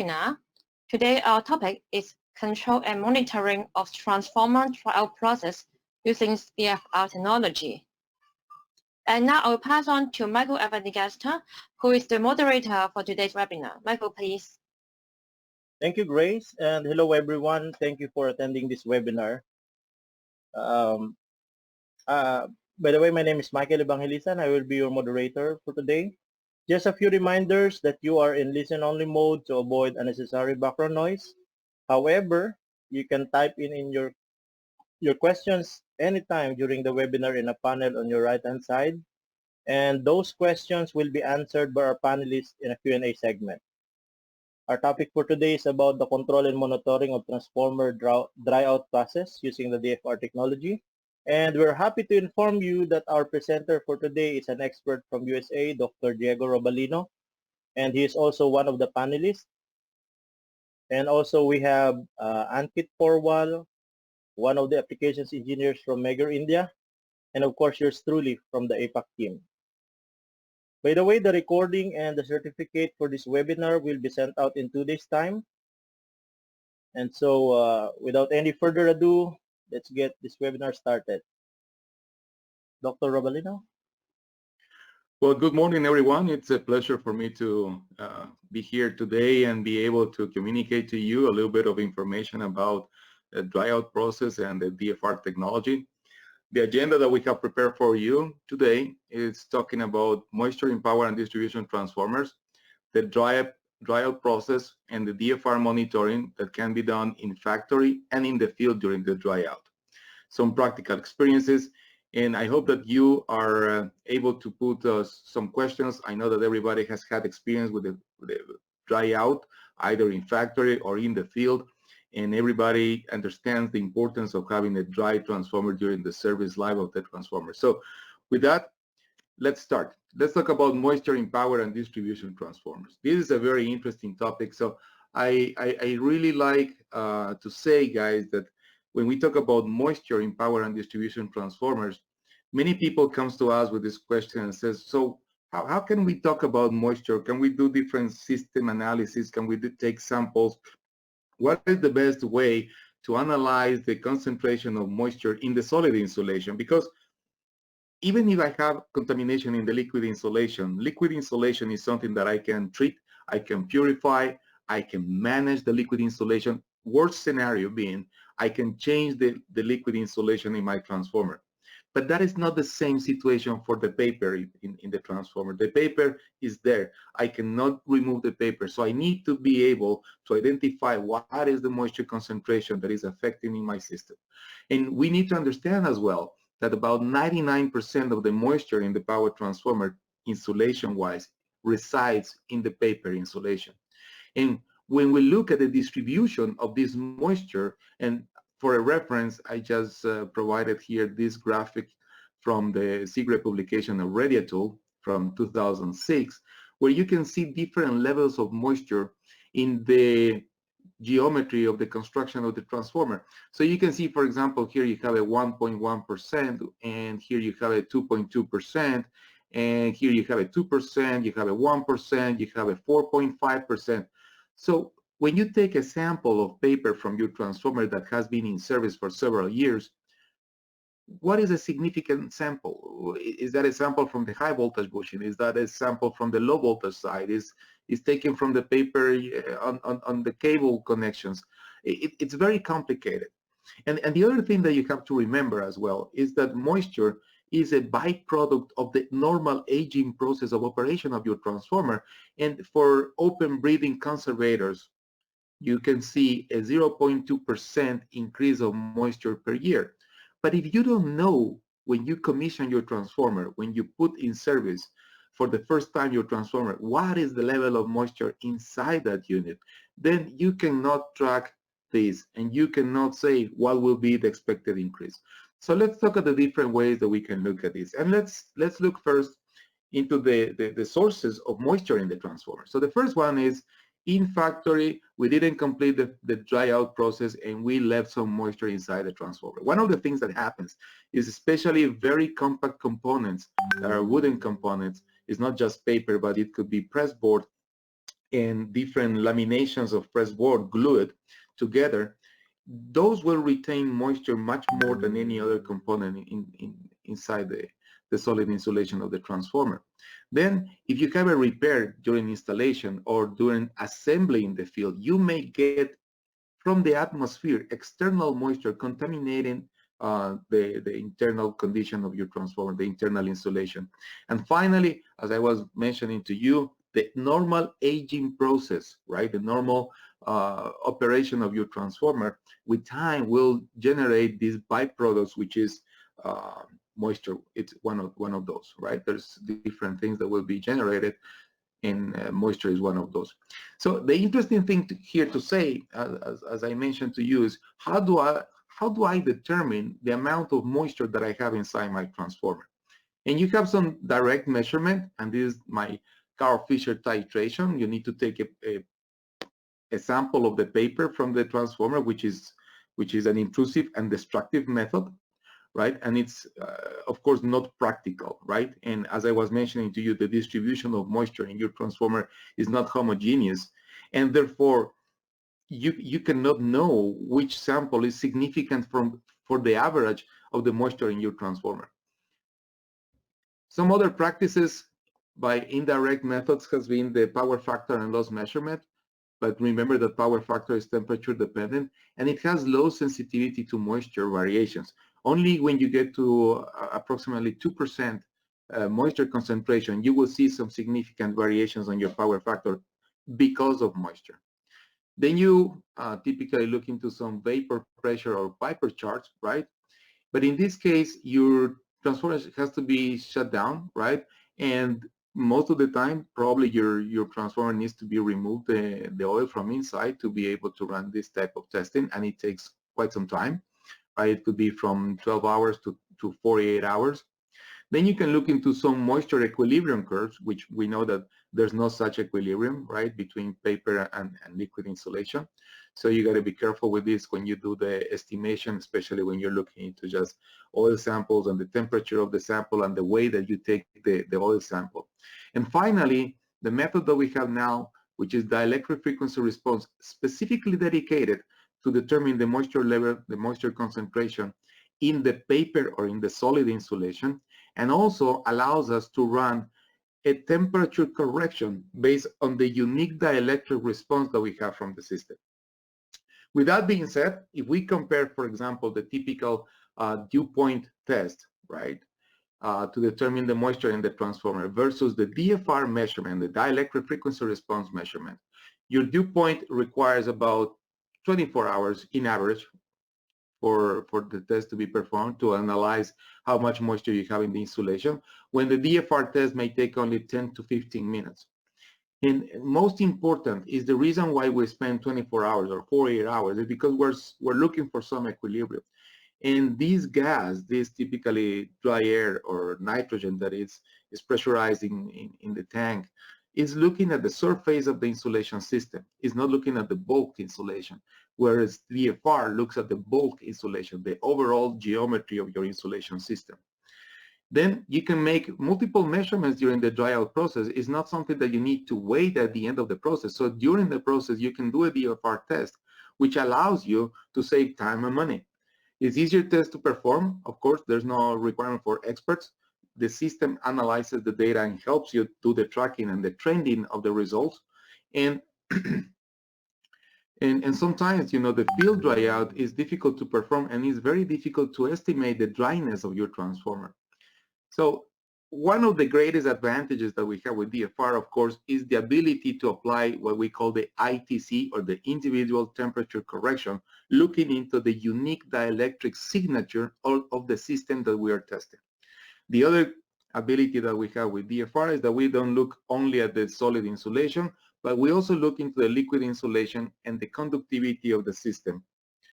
webinar. Today our topic is control and monitoring of transformer tryout process using DFR technology. And now I will pass on to Michael Evangelista, who is the moderator for today's webinar. Michael, please. Thank you, Grace, and hello everyone. Thank you for attending this webinar. Um, by the way, my name is Michael Evangelista and I will be your moderator for today. Just a few reminders that you are in listen-only mode to avoid unnecessary background noise. However, you can type in your questions anytime during the webinar in a panel on your right-hand side, and those questions will be answered by our panelists in a Q&A segment. Our topic for today is about the control and monitoring of transformer dry-out process using the DFR technology. And we're happy to inform you that our presenter for today is an expert from USA, Dr. Diego Robalino, and he is also one of the panelists. And also we have Ankit Porwal, one of the applications engineers from Megger, India, and of course yours truly from the APAC team. By the way, the recording and the certificate for this webinar will be sent out in 2 days' time. And so without any further ado, let's get this webinar started. Dr. Robalino? Well, good morning, everyone. It's a pleasure for me to be here today and be able to communicate to you a little bit of information about the dryout process and the DFR technology. The agenda that we have prepared for you today is talking about moisture in power and distribution transformers, the dryout process, and the DFR monitoring that can be done in factory and in the field during the dryout. Some practical experiences, and I hope that you are able to put some questions. I know that everybody has had experience with the dryout, either in factory or in the field, and everybody understands the importance of having a dry transformer during the service life of the transformer. So with that, let's start. Let's talk about moisture in power and distribution transformers. This is a very interesting topic. So I really like to say, guys, that when we talk about moisture in power and distribution transformers, many people comes to us with this question and says, so how can we talk about moisture? Can we do different system analysis? Can we take samples? What is the best way to analyze the concentration of moisture in the solid insulation? Because even if I have contamination in the liquid insulation is something that I can treat, I can purify, I can manage the liquid insulation. Worst scenario being, I can change the liquid insulation in my transformer. But that is not the same situation for the paper in the transformer. The paper is there. I cannot remove the paper. So I need to be able to identify what is the moisture concentration that is affecting in my system. And we need to understand as well that about 99% of the moisture in the power transformer, insulation-wise, resides in the paper insulation. And when we look at the distribution of this moisture, and for a reference, I just provided here this graphic from the SIGRE publication of Radiatool from 2006, where you can see different levels of moisture in the geometry of the construction of the transformer. So you can see, for example, here you have a 1.1%, and here you have a 2.2%, and here you have a 2%, you have a 1%, you have a 4.5%. So when you take a sample of paper from your transformer that has been in service for several years, what is a significant sample? Is that a sample from the high voltage bushing? Is that a sample from the low voltage side? Is taken from the paper on the cable connections? It's very complicated. And the other thing that you have to remember as well is that moisture is a byproduct of the normal aging process of operation of your transformer. And for open breathing conservators, you can see a 0.2% increase of moisture per year. But if you don't know when you commission your transformer, when you put in service for the first time your transformer, what is the level of moisture inside that unit, then you cannot track this and you cannot say what will be the expected increase. So let's talk at the different ways that we can look at this. And let's look first into the sources of moisture in the transformer. So the first one is in factory, we didn't complete the dry out process and we left some moisture inside the transformer. One of the things that happens is, especially very compact components that are wooden components, it's not just paper, but it could be press board. and different laminations of pressboard glued together, those will retain moisture much more than any other component inside the solid insulation of the transformer. Then, if you have a repair during installation or during assembly in the field, you may get from the atmosphere external moisture contaminating the internal condition of your transformer, the internal insulation. And finally, as I was mentioning to you, the normal aging process, right? The normal operation of your transformer with time will generate these byproducts, which is moisture. It's one of those, right? There's different things that will be generated, and moisture is one of those. So the interesting thing here to say, as I mentioned to you, is how do I determine the amount of moisture that I have inside my transformer? And you have some direct measurement, and this is my Carl Fisher titration. You need to take a sample of the paper from the transformer, which is an intrusive and destructive method, right? And it's, of course, not practical, right? And as I was mentioning to you, the distribution of moisture in your transformer is not homogeneous, and therefore, you cannot know which sample is significant for the average of the moisture in your transformer. Some other practices by indirect methods has been the power factor and loss measurement. But remember that power factor is temperature dependent, and it has low sensitivity to moisture variations. Only when you get to approximately 2% moisture concentration, you will see some significant variations on your power factor because of moisture. Then you typically look into some vapor pressure or Piper charts, right? But in this case, your transformer has to be shut down, right? And most of the time, probably your transformer needs to be removed the oil from inside to be able to run this type of testing, and it takes quite some time, right? It could be from 12 hours to 48 hours. Then you can look into some moisture equilibrium curves, which we know that there's no such equilibrium, right, between paper and liquid insulation. So you got to be careful with this when you do the estimation, especially when you're looking into just oil samples and the temperature of the sample and the way that you take the oil sample. And finally, the method that we have now, which is dielectric frequency response, specifically dedicated to determine the moisture level, the moisture concentration in the paper or in the solid insulation, and also allows us to run a temperature correction based on the unique dielectric response that we have from the system. With that being said, if we compare, for example, the typical dew point test, right, to determine the moisture in the transformer versus the DFR measurement, the dielectric frequency response measurement, your dew point requires about 24 hours in average for the test to be performed to analyze how much moisture you have in the insulation, when the DFR test may take only 10 to 15 minutes. And most important is the reason why we spend 24 hours or 48 hours is because we're looking for some equilibrium. And this gas, this typically dry air or nitrogen that is pressurized in the tank, is looking at the surface of the insulation system. It's not looking at the bulk insulation, whereas DFR looks at the bulk insulation, the overall geometry of your insulation system. Then you can make multiple measurements during the dry out process. It's not something that you need to wait at the end of the process. So during the process, you can do a DFR test, which allows you to save time and money. It's easier test to perform. Of course, there's no requirement for experts. The system analyzes the data and helps you do the tracking and the trending of the results. And and sometimes, you know, the field dry out is difficult to perform, and it's very difficult to estimate the dryness of your transformer. So one of the greatest advantages that we have with DFR, of course, is the ability to apply what we call the ITC, or the individual temperature correction, looking into the unique dielectric signature of the system that we are testing. The other ability that we have with DFR is that we don't look only at the solid insulation, but we also look into the liquid insulation and the conductivity of the system.